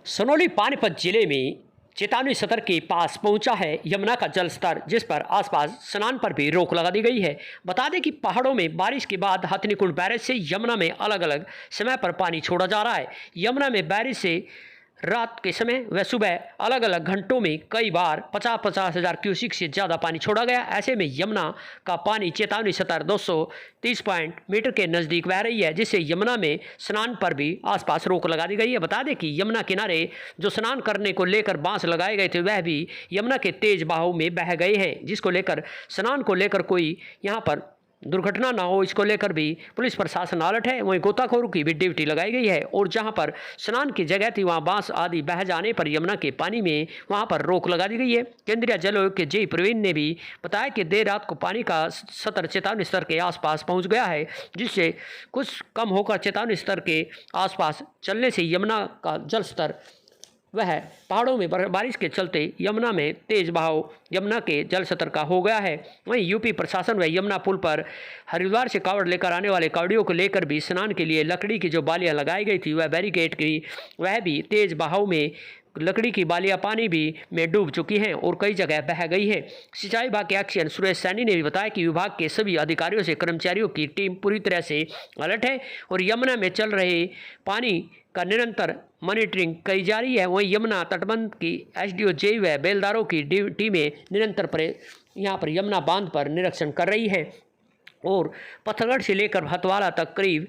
सोनौली पानीपत जिले में चेतावनी सतर के पास पहुंचा है यमुना का जल स्तर, जिस पर आसपास स्नान पर भी रोक लगा दी गई है। बता दें कि पहाड़ों में बारिश के बाद हथनीकुंड बैरेज से यमुना में अलग अलग समय पर पानी छोड़ा जा रहा है। यमुना में बैरेज से रात के समय व सुबह अलग अलग घंटों में कई बार 50-50 हज़ार क्यूसिक से ज़्यादा पानी छोड़ा गया। ऐसे में यमुना का पानी चेतावनी सतर 230 मीटर के नज़दीक बह रही है, जिससे यमुना में स्नान पर भी आसपास रोक लगा दी गई है। बता दें कि यमुना किनारे जो स्नान करने को लेकर बांस लगाए गए थे वह भी यमुना के तेज बहाव में बह गए हैं, जिसको लेकर स्नान को लेकर कोई यहाँ पर दुर्घटना ना हो, इसको लेकर भी पुलिस प्रशासन अलर्ट है। वहीं गोताखोरों की भी ड्यूटी लगाई गई है और जहां पर स्नान की जगह थी वहां बांस आदि बह जाने पर यमुना के पानी में वहां पर रोक लगा दी गई है। केंद्रीय जल आयोग के जे प्रवीण ने भी बताया कि देर रात को पानी का स्तर चेतावनी स्तर के आसपास पहुंच गया है, जिससे कुछ कम होकर चेतावनी स्तर के आसपास चलने से यमुना का जल स्तर वह पहाड़ों में बारिश के चलते यमुना में तेज बहाव यमुना के जल स्तर का हो गया है। वहीं यूपी प्रशासन व यमुना पुल पर हरिद्वार से कावड़ लेकर आने वाले कावड़ियों को लेकर भी स्नान के लिए लकड़ी की जो बालियां लगाई गई थी वह बैरिकेड की वह भी तेज बहाव में लकड़ी की बालियां पानी भी में डूब चुकी हैं और कई जगह बह गई है। सिंचाई विभाग के एक्शन सुरेश सैनी ने भी बताया कि विभाग के सभी अधिकारियों से कर्मचारियों की टीम पूरी तरह से अलर्ट है और यमुना में चल रहे पानी का निरंतर मॉनिटरिंग की जा रही है। वहीं यमुना तटबंध की एसडीओ जे व बेलदारों की टीमें निरंतर यहाँ पर यमुना बांध पर निरीक्षण कर रही है और पत्थरगढ़ से लेकर हथवाला तक करीब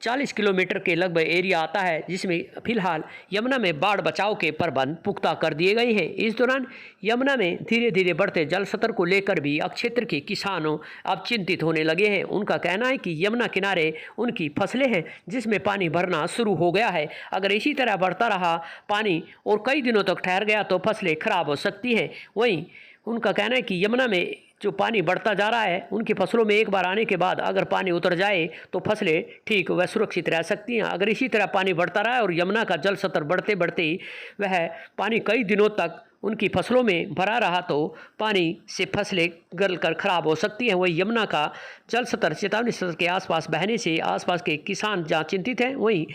40 किलोमीटर के लगभग एरिया आता है, जिसमें फिलहाल यमुना में बाढ़ बचाव के प्रबंध पुख्ता कर दिए गए हैं। इस दौरान यमुना में धीरे धीरे बढ़ते जल स्तर को लेकर भी क्षेत्र के किसानों अब चिंतित होने लगे हैं। उनका कहना है कि यमुना किनारे उनकी फसलें हैं जिसमें पानी भरना शुरू हो गया है। अगर इसी तरह बढ़ता रहा पानी और कई दिनों तक ठहर गया तो फसलें खराब हो सकती हैं। वहीं उनका कहना है कि यमुना में जो पानी बढ़ता जा रहा है उनकी फसलों में एक बार आने के बाद अगर पानी उतर जाए तो फसलें ठीक व सुरक्षित रह सकती हैं। अगर इसी तरह पानी बढ़ता रहा और यमुना का जल स्तर बढ़ते बढ़ते वह पानी कई दिनों तक उनकी फसलों में भरा रहा तो पानी से फसलें गल कर खराब हो सकती हैं। वहीं यमुना का जल स्तर चेतावनी स्तर के आसपास बहने से आसपास के किसान जहाँ चिंतित हैं, वहीं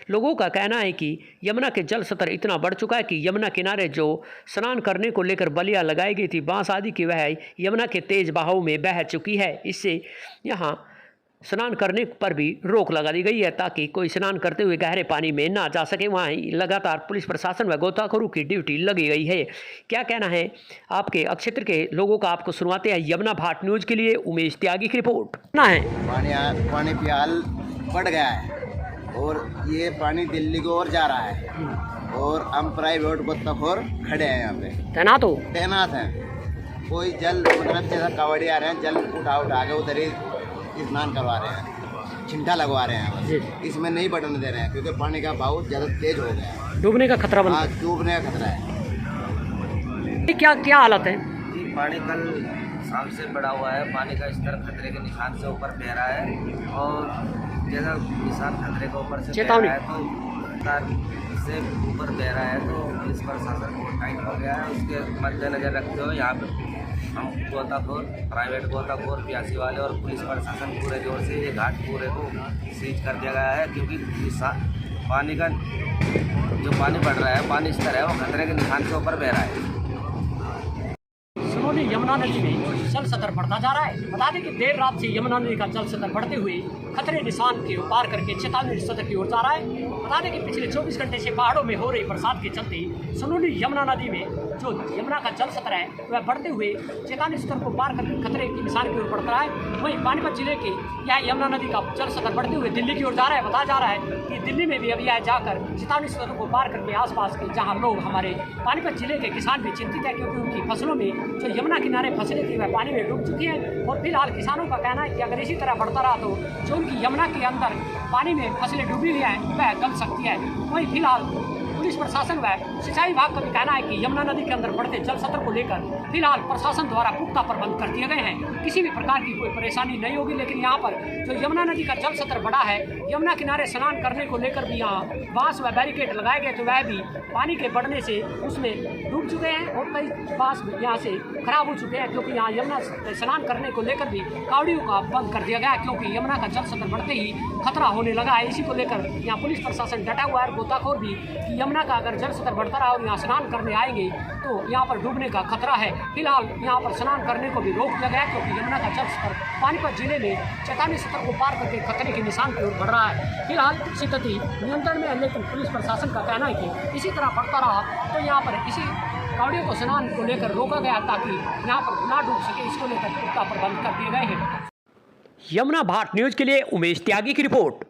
लोगों का कहना है कि यमुना के जल स्तर इतना बढ़ चुका है कि यमुना किनारे जो स्नान करने को लेकर बलियां लगाई गई थी बांस आदि की वह यमुना के तेज बहाव में बह चुकी है। इससे यहाँ स्नान करने पर भी रोक लगा दी गई है ताकि कोई स्नान करते हुए गहरे पानी में ना जा सके। वहाँ लगातार पुलिस प्रशासन व गोताखोरों की ड्यूटी लगी गई है। क्या कहना है आपके क्षेत्र के लोगों का, आपको सुनवाते हैं यमुना भाट न्यूज़ के लिए उमेश त्यागी की रिपोर्ट। ना है पानी प्याल बढ़ गया है और ये पानी दिल्ली को ओर जा रहा है और हम प्राइवेट गोताखोर खड़े हैं यहाँ पे तैनात हैं। कोई जल मतलब जैसा कावड़ी आ रहे हैं जल उठा के उधर ही स्नान करवा रहे हैं, छिंटा लगवा रहे हैं, इसमें नहीं बढ़ने दे रहे हैं क्योंकि पानी का बहाव ज़्यादा तेज हो गया है। डूबने का खतरा बना, डूबने का खतरा है। क्या क्या हालत है? पानी कल शाम से बढ़ा हुआ है, पानी का स्तर खतरे के निशान से ऊपर बह रहा है और जैसा निशान खतरे के ऊपर से चेतावनी है तो से ऊपर बह रहा है तो पुलिस प्रशासन को टाइट हो गया है। उसके मद्देनजर रखते हुए यहाँ पे हम गोताखोर, प्राइवेट गोताखोर, प्यासी वाले और पुलिस प्रशासन पूरे जोर से ये घाट पूरे को सीज कर दिया गया है क्योंकि पानी का जो पानी बढ़ रहा है, पानी स्तर है वो खतरे के निशान के ऊपर बह रहा है। सोनौली यमुना नदी में जल स्तर बढ़ता जा रहा है। बता दें कि देर रात से यमुना नदी का जल स्तर बढ़ते हुए खतरे निशान के पार करके चेतावनी स्तर की ओर जा रहा है। बता दें कि पिछले 24 घंटे से पहाड़ों में हो रही बरसात के चलते सोनौली यमुना नदी में जो यमुना का जल स्तर है वह बढ़ते हुए चेतावनी स्तर को पार करके खतरे के निशान की ओर बढ़ रहा है। वहीं पानीपत जिले के यह यमुना नदी का जल स्तर बढ़ते हुए दिल्ली की ओर जा रहा है। बताया जा रहा है कि दिल्ली में भी अभी यह जाकर चेतावनी स्तर को पार करके आसपास के जहाँ लोग हमारे पानीपत जिले के किसान भी चिंतित है क्योंकि उनकी फसलों में जो यमुना किनारे फसलें थी वह पानी में डूब चुकी हैं और फिलहाल किसानों का कहना है कि अगर इसी तरह बढ़ता रहा तो जो उनकी यमुना के अंदर पानी में फसलें डूबी हुई हैं वह गल सकती है। वहीं फिलहाल पुलिस प्रशासन व सिंचाई विभाग का भी कहना है कि यमुना नदी के अंदर बढ़ते जल स्तर को लेकर फिलहाल प्रशासन द्वारा पुख्ता प्रबंध कर दिए गए हैं। किसी भी प्रकार की कोई परेशानी नहीं होगी, लेकिन यहाँ पर जो यमुना नदी का जल स्तर बढ़ा है, यमुना किनारे स्नान करने को लेकर भी यहाँ बांस व बैरिकेड लगाए गए तो वह भी पानी के बढ़ने से उसमें डूब चुके हैं और कई बांस यहाँ से खराब हो चुके हैं क्योंकि यहाँ यमुना स्नान करने को लेकर भी कावड़ियों का बंद कर दिया गया है क्योंकि यमुना का जल स्तर बढ़ते ही खतरा होने लगा है। इसी को लेकर यहाँ पुलिस प्रशासन डटा हुआ है, गोताखोर भी यमुना यमुना का अगर जल स्तर बढ़ता रहा और यहाँ स्नान करने आएंगे तो यहाँ पर डूबने का खतरा है। फिलहाल यहाँ पर स्नान करने को भी रोक दिया गया क्योंकि यमुना का जल स्तर पानीपत जिले में चेतावनी स्तर को पार करके खतरे के निशान की ओर बढ़ रहा है। फिलहाल स्थिति नियंत्रण में है, लेकिन पुलिस प्रशासन का कहना है कि इसी तरह बढ़ता रहा तो यहाँ पर इसी कावड़ियों को स्नान को लेकर रोका गया ताकि यहाँ पर ना डूब सके, इसको लेकर पुख्ता प्रबंध कर दिए गए हैं। यमुना भारत न्यूज के लिए उमेश त्यागी की रिपोर्ट।